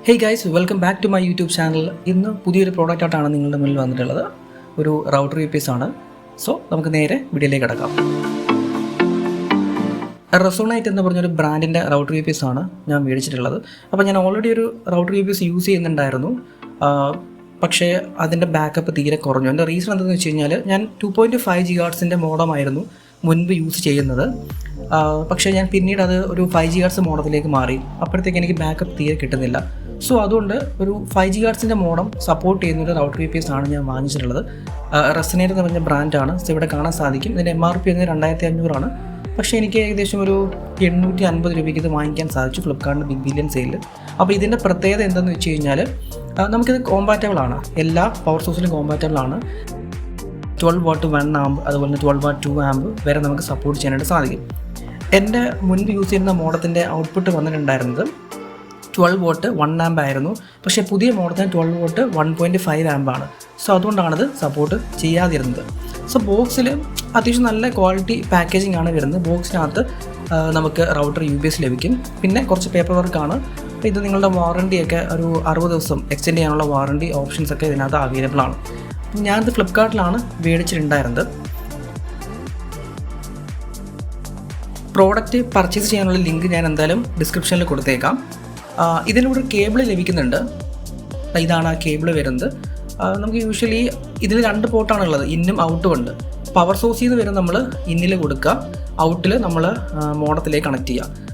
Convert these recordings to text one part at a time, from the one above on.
Hey guys, welcome back to my YouTube channel. ഇന്ന് പുതിയൊരു product ആയിട്ടാണ് നിങ്ങളുടെ മുന്നിൽ വന്നിട്ടുള്ളത്. ഒരു റൗട്ടർ യൂപീസ് ആണ്. സോ നമുക്ക് നേരെ വീഡിയോയിലേക്ക് കടക്കാം. റെസോണൈറ്റ് എന്ന് പറഞ്ഞൊരു ബ്രാൻഡിൻ്റെ റൗട്ടർ യൂപീസ് ആണ് ഞാൻ മേടിച്ചിട്ടുള്ളത്. അപ്പോൾ ഞാൻ ഓൾറെഡി ഒരു റൗട്ടർ യൂപീസ് യൂസ് ചെയ്യുന്നുണ്ടായിരുന്നു. പക്ഷേ അതിൻ്റെ ബാക്കപ്പ് തീരെ കുറഞ്ഞു. എൻ്റെ റീസൺ എന്താണെന്ന് വെച്ച് കഴിഞ്ഞാൽ ഞാൻ 2.5 GHz മോഡമായിരുന്നു മുൻപ് യൂസ് ചെയ്യുന്നത്. പക്ഷേ ഞാൻ പിന്നീട് അത് ഒരു 5 GHz മോഡത്തിലേക്ക് മാറി. അപ്പോഴത്തേക്ക് എനിക്ക് ബാക്കപ്പ് തീരെ കിട്ടുന്നില്ല. സോ അതുകൊണ്ട് ഒരു 5 GHz മോഡം സപ്പോർട്ട് ചെയ്യുന്നൊരു റൗട്ടർ യൂപീസ് ആണ് ഞാൻ വാങ്ങിച്ചിട്ടുള്ളത്. റെസനേറ്റ് എന്ന് പറഞ്ഞ ബ്രാൻഡാണ്. സോ ഇവിടെ കാണാൻ സാധിക്കും. ഇതിൻ്റെ MRP 2500 പക്ഷേ എനിക്ക് ഏകദേശം ഒരു 850 രൂപയ്ക്ക് ഇത് വാങ്ങിക്കാൻ സാധിച്ചു ഫ്ലിപ്കാർട്ടിൻ്റെ ബിഗ് ബില്യൺ സെയിലിൽ. അപ്പോൾ ഇതിൻ്റെ പ്രത്യേകത എന്താണെന്ന് വെച്ച് കഴിഞ്ഞാൽ നമുക്കിത് കോമ്പാറ്റബിൾ ആണ്. എല്ലാ പവർ സോഴ്സിലും കോമ്പാറ്റബിൾ ആണ്. 12 വാട്ട് 1 ആമ്പ് അതുപോലെ തന്നെ 12 വാട്ട് 2 ആമ്പ് വരെ നമുക്ക് സപ്പോർട്ട് ചെയ്യാനായിട്ട് സാധിക്കും. എൻ്റെ മുൻപ് യൂസ് ചെയ്യുന്ന മോഡത്തിൻ്റെ ഔട്ട്പുട്ട് വന്നിട്ടുണ്ടായിരുന്നത് 12 വാട്ട് 1 ആമ്പ് ആയിരുന്നു. പക്ഷേ പുതിയ മോഡത്തിന് 12 വാട്ട് 1.5 ആമ്പാണ്. സോ അതുകൊണ്ടാണത് സപ്പോർട്ട് ചെയ്യാതിരുന്നത്. സോ ബോക്സിൽ അത്യാവശ്യം നല്ല ക്വാളിറ്റി പാക്കേജിംഗ് ആണ് വരുന്നത്. ബോക്സിനകത്ത് നമുക്ക് റൗട്ടർ യൂപീസ് ലഭിക്കും. പിന്നെ കുറച്ച് പേപ്പർ വർക്കാണ്. ഇത് നിങ്ങളുടെ വാറണ്ടിയൊക്കെ ഒരു 60 ദിവസം എക്സ്റ്റെൻഡ് ചെയ്യാനുള്ള വാറണ്ടി ഓപ്ഷൻസൊക്കെ ഇതിനകത്ത് അവൈലബിൾ ആണ്. ഞാനിത് ഫ്ലിപ്കാർട്ടിലാണ് മേടിച്ചിട്ടുണ്ടായിരുന്നത്. പ്രോഡക്റ്റ് പർച്ചേസ് ചെയ്യാനുള്ള ലിങ്ക് ഞാൻ എന്തായാലും ഡിസ്ക്രിപ്ഷനിൽ കൊടുത്തേക്കാം. ഇതിലൂടെ കേബിൾ ലഭിക്കുന്നുണ്ട്. ഇതാണ് ആ കേബിൾ വരുന്നത്. നമുക്ക് യൂഷ്വലി ഇതിൽ 2 പോർട്ടാണുള്ളത്, ഇന്നും ഔട്ടും ഉണ്ട്. പവർ സോഴ്സിൽ നിന്ന് വരെ നമ്മൾ ഇന്നിൽ കൊടുക്കുക, ഔട്ടിൽ നമ്മൾ മോഡത്തിലേക്ക് കണക്ട് ചെയ്യുക.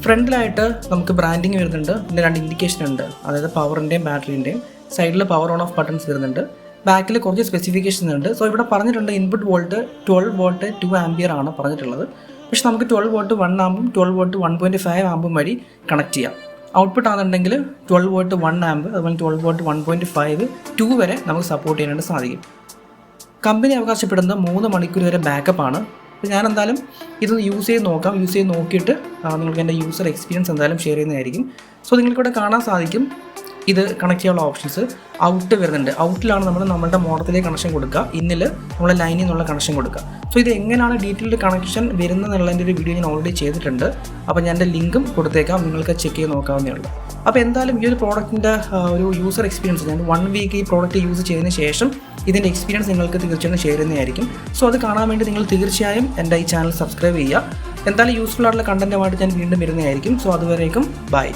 ഫ്രണ്ടിലായിട്ട് നമുക്ക് ബ്രാൻഡിങ് വരുന്നുണ്ട്. പിന്നെ 2 ഇൻഡിക്കേഷൻ ഉണ്ട്, അതായത് പവറിൻ്റെയും ബാറ്ററിൻ്റെയും. സൈഡിൽ പവർ ഓൺ ഓഫ് ബട്ടൺസ് വരുന്നുണ്ട്. ബാക്കിൽ കുറച്ച് സ്പെസിഫിക്കേഷൻ ഉണ്ട്. സോ ഇവിടെ പറഞ്ഞിട്ടുണ്ട് ഇൻപുട്ട് വോൾട്ട് 12 വാട്ട് 2 ആമ്പിയർ ആണ് പറഞ്ഞിട്ടുള്ളത്. പക്ഷെ നമുക്ക് 12 വാട്ട് 1 ആമ്പും 12 വാട്ട് 1.5 ആമ്പും വഴി കണക്ട് ചെയ്യാം. ഔട്ട്പുട്ട് ആണെന്നുണ്ടെങ്കിൽ 12 വാട്ട് 1 ആമ്പ് അതുപോലെ 12 വാട്ട് 1.5 2 വരെ നമുക്ക് സപ്പോർട്ട് ചെയ്യാനായിട്ട് സാധിക്കും. കമ്പനി അവകാശപ്പെടുന്ന 3 മണിക്കൂർ വരെ ബാക്കപ്പാണ്. അപ്പോൾ ഞാൻ എന്തായാലും ഇതൊന്ന് യൂസ് ചെയ്ത് നോക്കാം. യൂസ് ചെയ്ത് നോക്കിയിട്ട് നിങ്ങൾക്ക് എൻ്റെ യൂസർ എക്സ്പീരിയൻസ് എന്തായാലും ഷെയർ ചെയ്യുന്നതായിരിക്കും. സോ നിങ്ങൾക്കിവിടെ കാണാൻ സാധിക്കും ഇത് കണക്ട് ചെയ്യാനുള്ള ഓപ്ഷൻസ്. ഔട്ട് വരുന്നുണ്ട്. ഔട്ടിലാണ് നമ്മൾ നമ്മളുടെ മോഡത്തിലേക്ക് കണക്ഷൻ കൊടുക്കുക, ഇന്നിൽ നമ്മളെ ലൈനിൽ നിന്നുള്ള കണക്ഷൻ കൊടുക്കുക. സോ ഇത് എങ്ങനെയാണ് ഡീറ്റെയിൽഡ് കണക്ഷൻ വരുന്നതെന്നുള്ളതിൻ്റെ ഒരു വീഡിയോ ഞാൻ ഓൾറെഡി ചെയ്തിട്ടുണ്ട്. അപ്പോൾ ഞാൻ എൻ്റെ ലിങ്കും കൊടുത്തേക്കാം, നിങ്ങൾക്ക് ചെക്ക് ചെയ്ത് നോക്കാവുന്നേ ഉള്ളൂ. അപ്പോൾ എന്തായാലും ഈ ഒരു പ്രോഡക്റ്റിൻ്റെ ഒരു യൂസർ എക്സ്പീരിയൻസ് ഞാൻ 1 വീക്ക് ഈ പ്രോഡക്റ്റ് യൂസ് ചെയ്തതിന് ശേഷം ഇതിൻ്റെ എക്സ്പീരിയൻസ് നിങ്ങൾക്ക് തീർച്ചയായും ഷെയർ ചെയ്യുന്നതായിരിക്കും. സോ അത് കാണാൻ വേണ്ടി നിങ്ങൾ തീർച്ചയായും എൻ്റെ ഈ ചാനൽ സബ്സ്ക്രൈബ് ചെയ്യുക. എന്തായാലും യൂസ്ഫുൾ ആയിട്ടുള്ള കണ്ടൻറ്റുമായിട്ട് ഞാൻ വീണ്ടും വരുന്നതായിരിക്കും. സോ അതുവരേക്കും ബൈ.